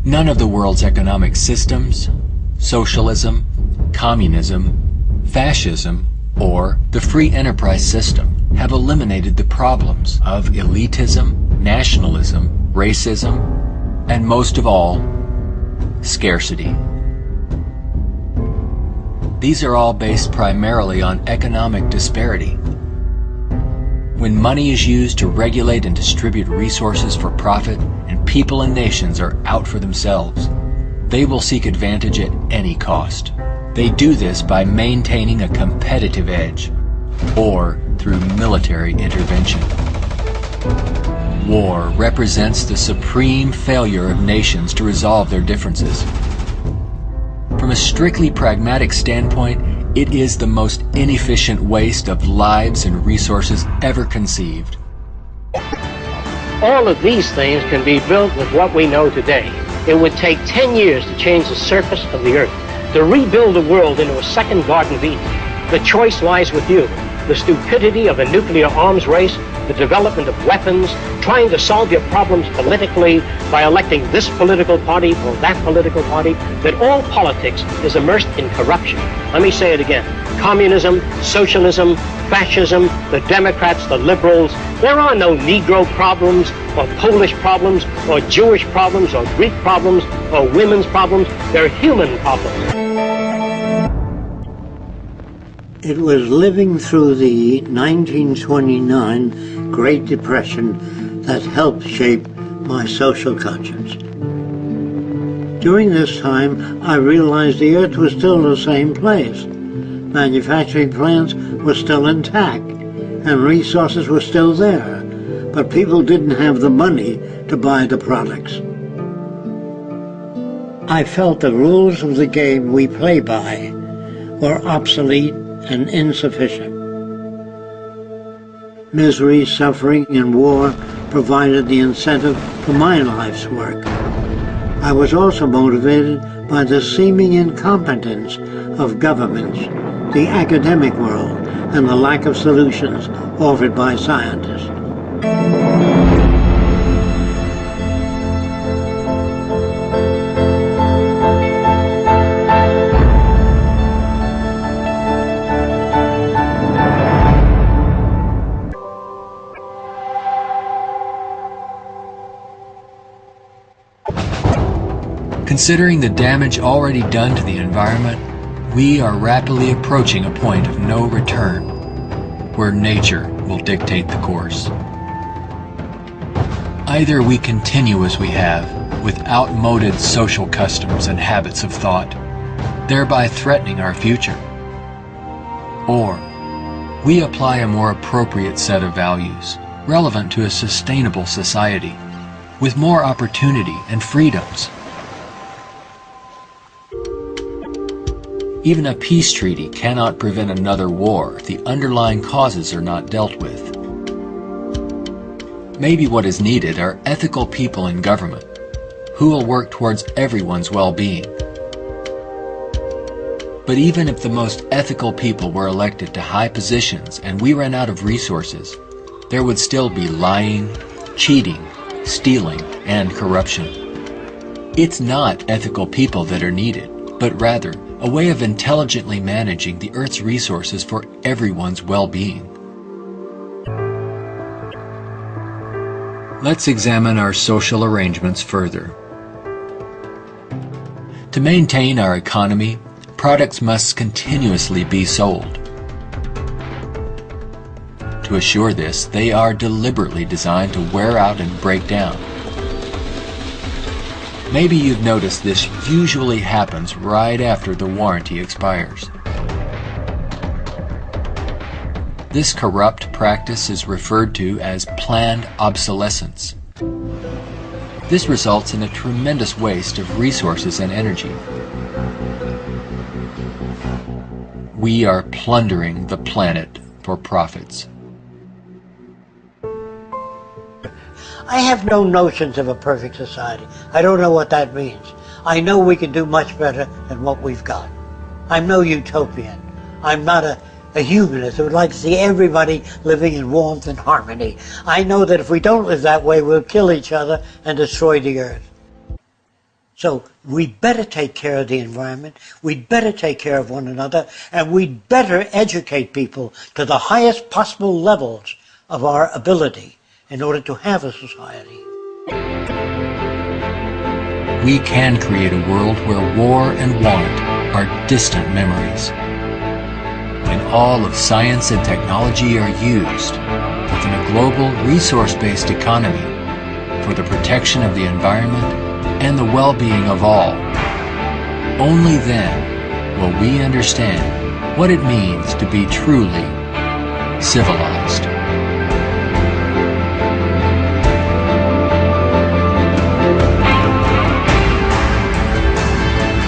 None of the world's economic systems, socialism, communism, fascism, or the free enterprise system have eliminated the problems of elitism, nationalism, racism, and most of all, scarcity. These are all based primarily on economic disparity. When money is used to regulate and distribute resources for profit, and people and nations are out for themselves, they will seek advantage at any cost. They do this by maintaining a competitive edge, or through military intervention. War represents the supreme failure of nations to resolve their differences. From a strictly pragmatic standpoint, it is the most inefficient waste of lives and resources ever conceived. All of these things can be built with what we know today. It would take 10 years to change the surface of the earth, to rebuild the world into a second Garden of Eden. The choice lies with you. The stupidity of a nuclear arms race, the development of weapons, trying to solve your problems politically by electing this political party or that political party, that all politics is immersed in corruption. Let me say it again. Communism, socialism, fascism, the Democrats, the liberals, there are no Negro problems or Polish problems or Jewish problems or Greek problems or women's problems. They're human problems. It was living through the 1929 Great Depression that helped shape my social conscience. During this time, I realized the earth was still the same place. Manufacturing plants were still intact, and resources were still there, but people didn't have the money to buy the products. I felt the rules of the game we play by were obsolete and insufficient. Misery, suffering, and war provided the incentive for my life's work. I was also motivated by the seeming incompetence of governments, the academic world, and the lack of solutions offered by scientists. Considering the damage already done to the environment, we are rapidly approaching a point of no return, where nature will dictate the course. Either we continue as we have, with outmoded social customs and habits of thought, thereby threatening our future, or we apply a more appropriate set of values, relevant to a sustainable society, with more opportunity and freedoms. Even a peace treaty cannot prevent another war if the underlying causes are not dealt with. Maybe what is needed are ethical people in government who will work towards everyone's well-being. But even if the most ethical people were elected to high positions and we ran out of resources, there would still be lying, cheating, stealing, and corruption. It's not ethical people that are needed, but rather a way of intelligently managing the Earth's resources for everyone's well-being. Let's examine our social arrangements further. To maintain our economy, products must continuously be sold. To assure this, they are deliberately designed to wear out and break down. Maybe you've noticed this usually happens right after the warranty expires. This corrupt practice is referred to as planned obsolescence. This results in a tremendous waste of resources and energy. We are plundering the planet for profits. I have no notions of a perfect society. I don't know what that means. I know we can do much better than what we've got. I'm no utopian. I'm not a humanist who would like to see everybody living in warmth and harmony. I know that if we don't live that way, we'll kill each other and destroy the earth. So we'd better take care of the environment, we'd better take care of one another, and we'd better educate people to the highest possible levels of our ability in order to have a society. We can create a world where war and want are distant memories. When all of science and technology are used within a global resource-based economy for the protection of the environment and the well-being of all, only then will we understand what it means to be truly civilized.